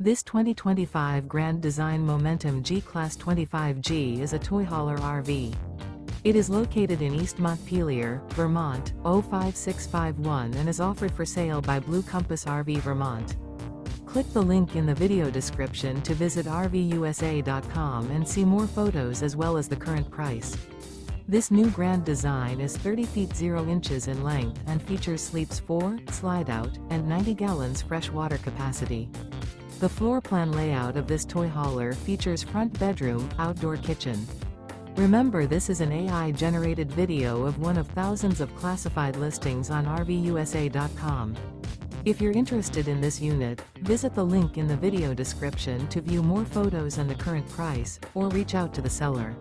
This 2025 Grand Design Momentum G-Class 25G is a toy hauler RV. It is located in East Montpelier, Vermont, 05651 and is offered for sale by Blue Compass RV Vermont. Click the link in the video description to visit RVUSA.com and see more photos as well as the current price. This new grand design is 30 feet 0 inches in length and features sleeps 4, slide-out, and 90 gallons fresh water capacity. The floor plan layout of this toy hauler features front bedroom, outdoor kitchen. Remember, this is an AI-generated video of one of thousands of classified listings on RVUSA.com. If you're interested in this unit, visit the link in the video description to view more photos and the current price, or reach out to the seller.